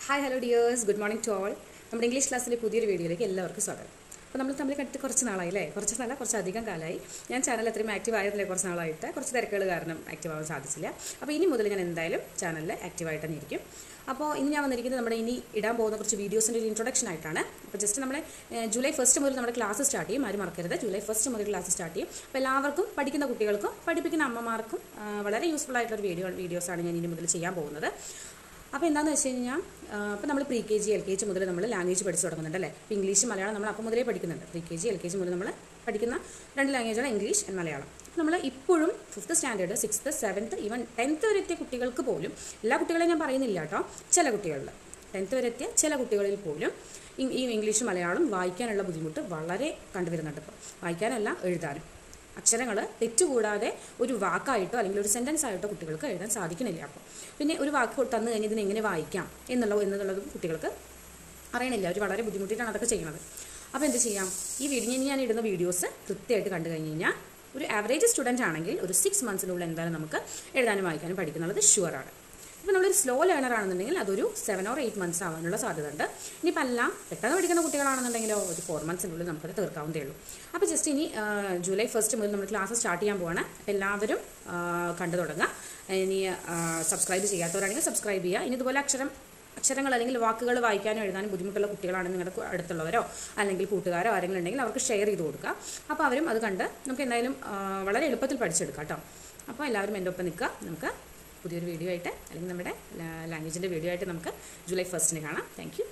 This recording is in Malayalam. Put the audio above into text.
Hi hello dears, good morning to all. നമ്മുടെ ഇംഗ്ലീഷ് ക്ലാസ്സിലെ പുതിയൊരു വീഡിയോയിലേക്ക് എല്ലാവർക്കും സ്വാഗതം. അപ്പോൾ നമ്മൾ തമ്മിൽ കണ്ടിട്ട് കുറച്ച് നാളായില്ലേ, കുറച്ചധികം കാലമായി. ഞാൻ ചാനൽ അത്രയും ആക്റ്റീവ് ആയിരുന്നില്ല കുറച്ച് നാളായിട്ട്, കുറച്ച് തിരക്കുകൾ കാരണം ആക്റ്റീവ് ആവാൻ സാധിച്ചില്ല. അപ്പോൾ ഇനി മുതൽ ഞാൻ എന്തായാലും ചാനലിൽ ആക്റ്റീവായിട്ട് തന്നെ ഇരിക്കും. അപ്പോൾ ഇനി ഞാൻ വന്നിരിക്കുന്നത് നമ്മുടെ ഇനി ഇടാൻ പോകുന്ന കുറച്ച് വീഡിയോസിൻ്റെ ഒരു ഇൻട്രൊഡക്ഷൻ ആയിട്ടാണ്. അപ്പോൾ ജസ്റ്റ് നമ്മുടെ ജൂലൈ 1 മുതൽ നമ്മുടെ ക്ലാസ് സ്റ്റാർട്ട് ചെയ്യും. ആരും മറക്കരുത്, ജൂലൈ 1 മുതൽ ക്ലാസ് സ്റ്റാർട്ട് ചെയ്യും. അപ്പോൾ എല്ലാവർക്കും, പഠിക്കുന്ന കുട്ടികൾക്കും പഠിപ്പിക്കുന്ന അമ്മമാർക്കും വളരെ യൂസ്ഫുൾ ആയിട്ടുള്ള വീഡിയോസാണ് ഞാൻ ഇനി മുതൽ ചെയ്യാൻ പോകുന്നത്. അപ്പോൾ എന്താണെന്ന് വെച്ച് കഴിഞ്ഞാൽ, അപ്പോൾ നമ്മൾ pre K G L K G മുതൽ നമ്മൾ ലാംഗ്വേജ് പഠിച്ച് തുടങ്ങുന്നുണ്ട് അല്ലേ. ഇപ്പോൾ ഇംഗ്ലീഷ് മലയാളം നമ്മൾ അപ്പോൾ മുതലേ പഠിക്കുന്നുണ്ട്. Pre K G L K G മുതൽ നമ്മൾ പഠിക്കുന്ന 2 ലാംഗ്വേജാണ് ഇംഗ്ലീഷ് ആൻഡ് മലയാളം. നമ്മൾ ഇപ്പോഴും 5th standard 6th 7th even 10th വരെ എത്തിയ കുട്ടികൾക്ക് പോലും, എല്ലാ കുട്ടികളെയും ഞാൻ പറയുന്നില്ല കേട്ടോ, ചില കുട്ടികളിൽ 10th വരെ എത്തിയ ചില കുട്ടികളിൽ പോലും ഈ ഇംഗ്ലീഷ് മലയാളം വായിക്കാനുള്ള ബുദ്ധിമുട്ട് വളരെ കണ്ടുവരുന്നുണ്ട്. ഇപ്പോൾ വായിക്കാനല്ല, എഴുതാനും അക്ഷരങ്ങൾ തെറ്റുകൂടാതെ ഒരു വാക്കായിട്ടോ അല്ലെങ്കിൽ ഒരു സെൻറ്റൻസ് ആയിട്ടോ കുട്ടികൾക്ക് എഴുതാൻ സാധിക്കുന്നില്ല. അപ്പോൾ പിന്നെ ഒരു വാക്ക് തന്നു കഴിഞ്ഞാൽ ഇതിനെ എങ്ങനെ വായിക്കാം എന്നുള്ളതും കുട്ടികൾക്ക് അറിയണില്ല. അവർ വളരെ ബുദ്ധിമുട്ടിയിട്ടാണ് അതൊക്കെ ചെയ്യുന്നത്. അപ്പോൾ എന്ത് ചെയ്യാം, ഈ ഞാൻ ഇടുന്ന വീഡിയോസ് കൃത്യമായിട്ട് കണ്ടു കഴിഞ്ഞ് കഴിഞ്ഞാൽ ഒരു ആവറേജ് സ്റ്റുഡൻ്റ് ആണെങ്കിൽ ഒരു 6 മന്ത്സിനുള്ളിൽ എന്തായാലും നമുക്ക് എഴുതാനും വായിക്കാനും പഠിക്കുന്നുള്ളത് ഷുവറാണ്. ഇപ്പോൾ നമ്മളൊരു സ്ലോ ലേണർ ആണെന്നുണ്ടെങ്കിൽ അതൊരു 7 or 8 months ആവാനുള്ള സാധ്യത ഉണ്ട്. ഇനിയിപ്പോൾ അല്ല, പെട്ടെന്ന് പഠിക്കുന്ന കുട്ടികളാണെന്നുണ്ടെങ്കിലോ ഒരു 4 monthsiനുള്ളിൽ നമുക്കത് തീർക്കാവുന്നതേ ഉള്ളൂ. അപ്പോൾ ജസ്റ്റ് ഇനി ജൂലൈ 1 മുതൽ നമ്മൾ ക്ലാസ് സ്റ്റാർട്ട് ചെയ്യാൻ പോവാണ്. എല്ലാവരും കണ്ടു തുടങ്ങുക. ഇനി സബ്സ്ക്രൈബ് ചെയ്യാത്തവരാണെങ്കിൽ സബ്സ്ക്രൈബ് ചെയ്യുക. ഇനി ഇതുപോലെ അക്ഷരങ്ങൾ അല്ലെങ്കിൽ വാക്കുകൾ വായിക്കാനും എഴുതാനും ബുദ്ധിമുട്ടുള്ള കുട്ടികളാണെങ്കിൽ നിങ്ങളുടെ അടുത്തുള്ളവരോ അല്ലെങ്കിൽ കൂട്ടുകാരോ ആരെങ്കിലും ഉണ്ടെങ്കിൽ അവർക്ക് ഷെയർ ചെയ്ത് കൊടുക്കുക. അപ്പോൾ അവരും അത് കണ്ട് നമുക്ക് എന്തായാലും വളരെ എളുപ്പത്തിൽ പഠിച്ചെടുക്കാം കേട്ടോ. അപ്പോൾ എല്ലാവരും എൻ്റെ ഒപ്പം നിൽക്കുക. നമുക്ക് പുതിയൊരു വീഡിയോ ആയിട്ട് അല്ലെങ്കിൽ നമ്മുടെ ലാംഗ്വേജിൻ്റെ വീഡിയോ ആയിട്ട് നമുക്ക് ജൂലൈ 1 കാണാം. Thank you.